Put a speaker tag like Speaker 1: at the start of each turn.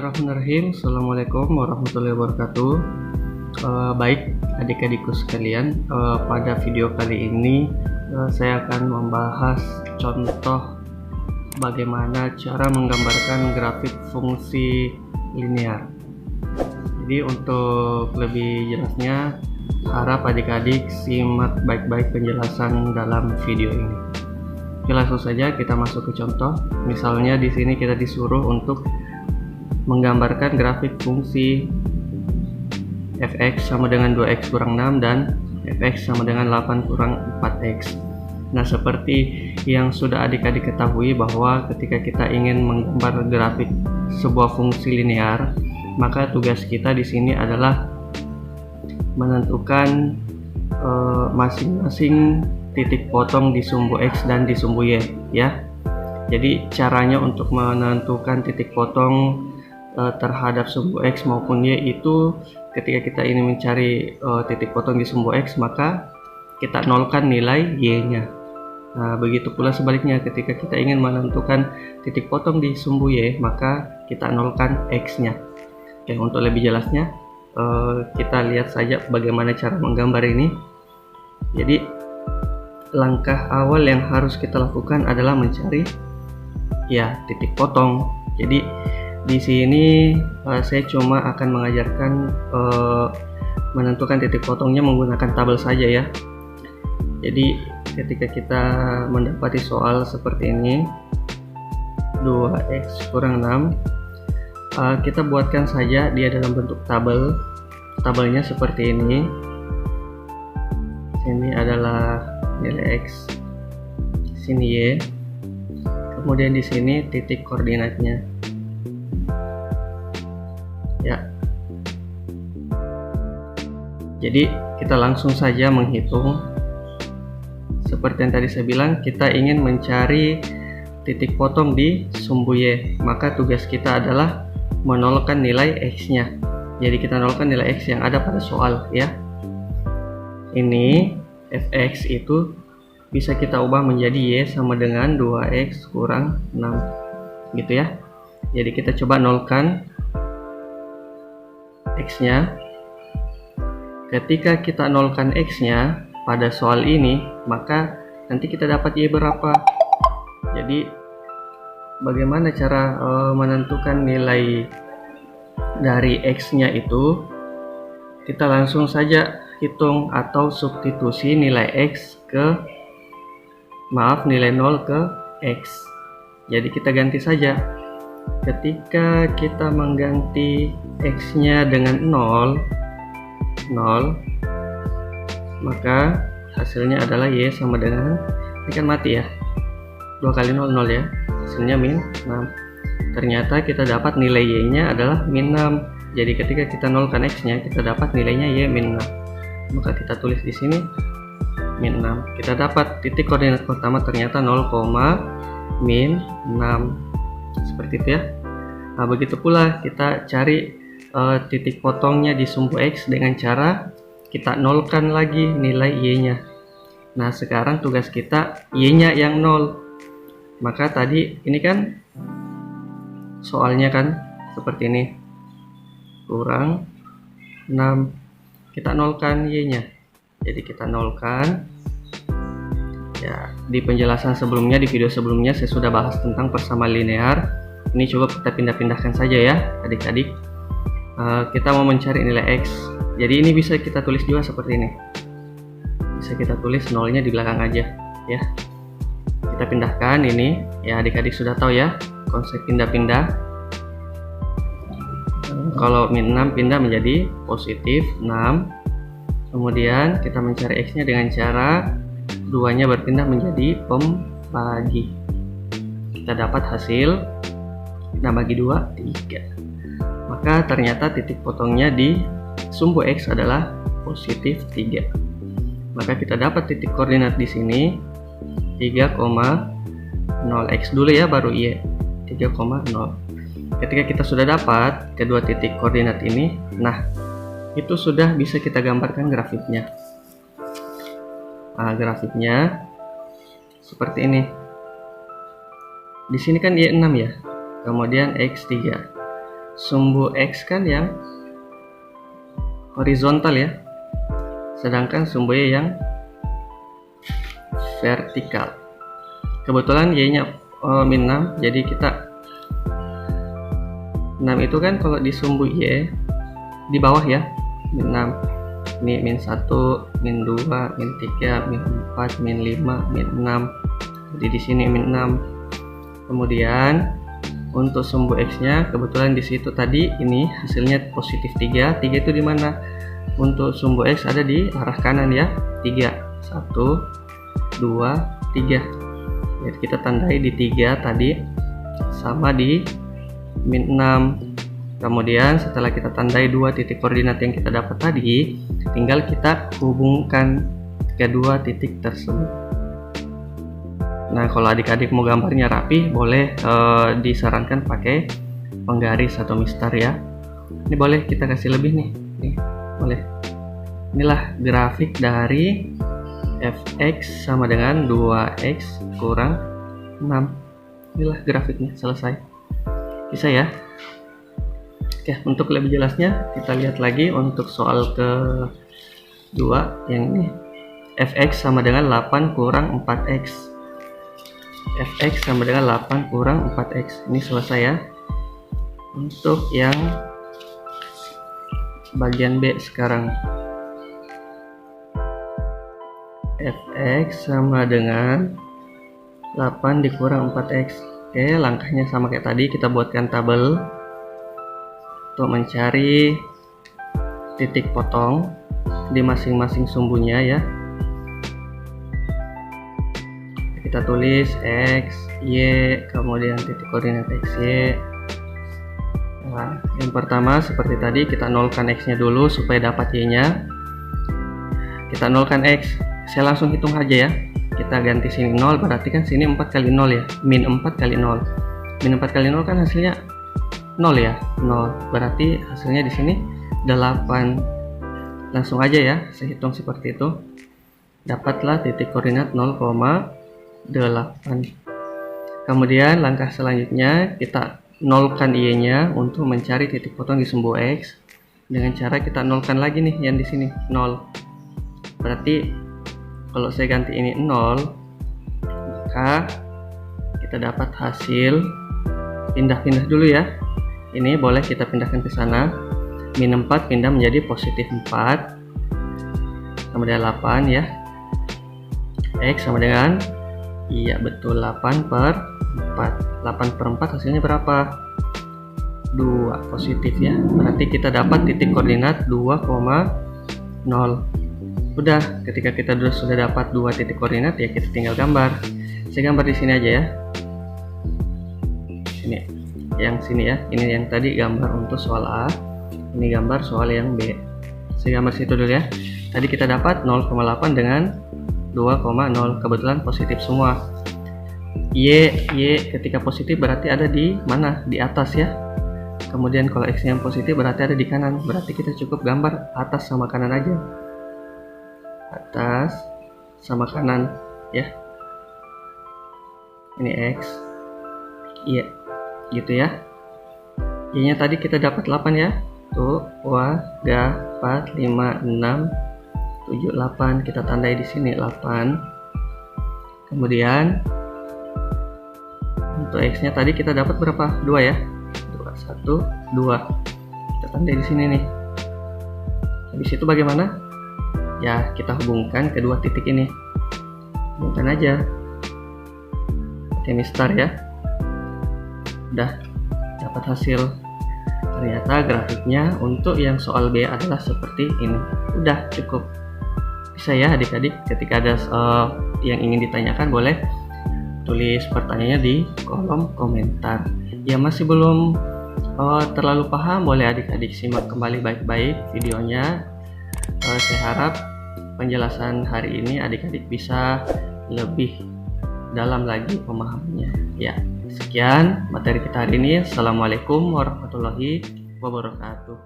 Speaker 1: Bismillahirrahmanirrahim. Assalamualaikum warahmatullahi wabarakatuh. Baik adik-adikku sekalian, pada video kali ini saya akan membahas contoh bagaimana cara menggambarkan grafik fungsi linear. Jadi untuk lebih jelasnya, harap adik-adik simak baik-baik penjelasan dalam video ini. Oke, langsung saja kita masuk ke contoh. Misalnya di sini kita disuruh untuk menggambarkan grafik fungsi fx sama dengan 2x kurang 6 dan fx sama dengan 8 kurang 4x. Nah, seperti yang sudah adik-adik ketahui bahwa ketika kita ingin menggambar grafik sebuah fungsi linear, maka tugas kita di sini adalah menentukan masing-masing titik potong di sumbu x dan di sumbu y, ya. Jadi caranya untuk menentukan titik potong terhadap sumbu x maupun y itu ketika kita ingin mencari titik potong di sumbu x, maka kita nolkan nilai y-nya. Nah, begitu pula sebaliknya, ketika kita ingin menentukan titik potong di sumbu y, maka kita nolkan x-nya. Oke, untuk lebih jelasnya kita lihat saja bagaimana cara menggambar ini. Jadi langkah awal yang harus kita lakukan adalah mencari titik potong. Jadi di sini saya cuma akan mengajarkan menentukan titik potongnya menggunakan tabel saja, ya. Jadi ketika kita mendapati soal seperti ini, 2x kurang 6, kita buatkan saja dia dalam bentuk tabel. Tabelnya seperti ini. Sini adalah nilai x, sini y, kemudian di sini titik koordinatnya. Ya. Jadi kita langsung saja menghitung. Seperti yang tadi saya bilang, kita ingin mencari titik potong di sumbu y, maka tugas kita adalah menolakkan nilai x-nya. Jadi kita nolakkan nilai x yang ada pada soal, ya. Ini fx itu bisa kita ubah menjadi y sama dengan 2x kurang 6, gitu ya. Jadi kita coba nolkan x-nya. Ketika kita nolkan x-nya pada soal ini, maka nanti kita dapat y berapa. Jadi bagaimana cara menentukan nilai dari x-nya itu? Kita langsung saja hitung atau substitusi nilai x nilai 0 ke x. Jadi kita ganti saja. Ketika kita mengganti x-nya dengan 0, maka hasilnya adalah y sama dengan, ini kan mati ya, 2 kali 0, 0 ya, hasilnya min 6. Ternyata kita dapat nilai y-nya adalah min 6. Jadi ketika kita nolkan x-nya, kita dapat nilainya y min 6. Maka kita tulis di sini min 6. Kita dapat titik koordinat pertama ternyata 0, min 6. Seperti itu ya. Nah, begitu pula kita cari titik potongnya di sumbu x dengan cara kita nolkan lagi nilai y-nya. Nah, sekarang tugas kita y-nya yang 0. Maka tadi ini kan soalnya kan seperti ini, kurang 6. Kita nolkan y-nya. Jadi kita nolkan. Ya, di penjelasan sebelumnya, di video sebelumnya saya sudah bahas tentang persamaan linear. Ini coba kita pindah-pindahkan saja ya adik-adik. Kita mau mencari nilai x. Jadi ini bisa kita tulis juga seperti ini. Bisa kita tulis nolnya di belakang aja, ya. Kita pindahkan ini. Ya, adik-adik sudah tahu ya konsep pindah-pindah. Kalau min 6 pindah menjadi positif 6. Kemudian kita mencari x-nya dengan cara 2-nya berpindah menjadi pembagi. Kita dapat hasil 6 bagi 2, 3. Maka ternyata titik potongnya di sumbu x adalah positif 3. Maka kita dapat titik koordinat di sini 3,0 x dulu ya, baru y 3,0. Ketika kita sudah dapat kedua titik koordinat ini, nah itu sudah bisa kita gambarkan grafiknya. Nah, grafiknya seperti ini. Di sini kan y 6 ya, kemudian x 3. sumbu X kan yang horizontal ya, sedangkan sumbu Y yang vertikal. Kebetulan Y nya min 6, jadi kita 6 itu kan kalau di sumbu Y di bawah ya, min 6, ini min 1, min 2, min 3, min 4, min 5, min 6, jadi di sini min 6. Kemudian untuk sumbu X nya kebetulan di situ tadi ini hasilnya positif 3 itu di mana? Untuk sumbu X ada di arah kanan ya, 3, 1, 2, 3. Jadi kita tandai di 3 tadi sama di min 6. Kemudian setelah kita tandai 2 titik koordinat yang kita dapat tadi, tinggal kita hubungkan kedua titik tersebut. Nah, kalau adik-adik mau gambarnya rapi, boleh disarankan pakai penggaris atau mistar ya. Ini boleh kita kasih lebih nih, boleh. Inilah grafik dari fx sama dengan 2x kurang 6. Inilah grafiknya, selesai. Bisa ya? Oke, untuk lebih jelasnya kita lihat lagi untuk soal kedua yang ini. Fx sama dengan 8 kurang 4x. Fx sama dengan 8 kurang 4x. Ini selesai ya. Untuk yang bagian B sekarang. Fx sama dengan 8 dikurang 4x. Oke, langkahnya sama kayak tadi, kita buatkan tabel untuk mencari titik potong di masing-masing sumbunya ya. Kita tulis x, y, kemudian titik koordinat x, y. Nah, yang pertama seperti tadi kita nolkan x nya dulu supaya dapat y nya. Kita nolkan x, saya langsung hitung aja ya. Kita ganti sini 0, berarti kan sini 4 kali 0 ya, min 4 kali 0. Min 4 kali 0 kan hasilnya 0 ya, 0. Berarti hasilnya di sini 8. Langsung aja ya, saya hitung seperti itu. Dapatlah titik koordinat 0,8. Kemudian langkah selanjutnya kita nolkan y-nya untuk mencari titik potong di sumbu x. Dengan cara kita nolkan lagi nih yang di sini 0. Berarti kalau saya ganti ini 0, maka kita dapat hasil, pindah-pindah dulu ya. Ini boleh kita pindahkan ke sana. Min 4 pindah menjadi positif 4. Kemudian 8 ya. X sama dengan, iya betul, 8 per 4. 8 per 4 hasilnya berapa? 2, positif ya. Berarti kita dapat titik koordinat 2,0. Udah, ketika kita sudah dapat 2 titik koordinat ya, kita tinggal gambar. Saya gambar di sini aja ya. Ini yang sini ya. Ini yang tadi gambar untuk soal A. Ini gambar soal yang B. Saya gambar situ dulu ya. Tadi kita dapat 0,8 dengan 2,0. Kebetulan positif semua. Y ketika positif berarti ada di mana? Di atas ya. Kemudian kalau X yang positif berarti ada di kanan. Berarti kita cukup gambar atas sama kanan aja. Atas sama kanan ya. Ini X, iya gitu ya. Y nya tadi kita dapat 8 ya. Tuh, 2, 3, 4, 5, 6, 7, 8. Kita tandai di sini 8. Kemudian untuk X nya tadi kita dapat berapa? 2 ya. 2, 1, 2. Kita tandai di sini nih. Habis itu bagaimana? Ya, kita hubungkan kedua titik ini. Hubungkan aja pakai mistar ya. Udah dapat hasil. Ternyata grafiknya untuk yang soal B adalah seperti ini. Udah cukup. Bisa ya adik-adik, ketika ada yang ingin ditanyakan boleh tulis pertanyaannya di kolom komentar. Ya masih belum terlalu paham, boleh adik-adik simak kembali baik-baik videonya. Saya harap penjelasan hari ini adik-adik bisa lebih dalam lagi pemahamannya. Ya, sekian materi kita hari ini. Assalamualaikum warahmatullahi wabarakatuh.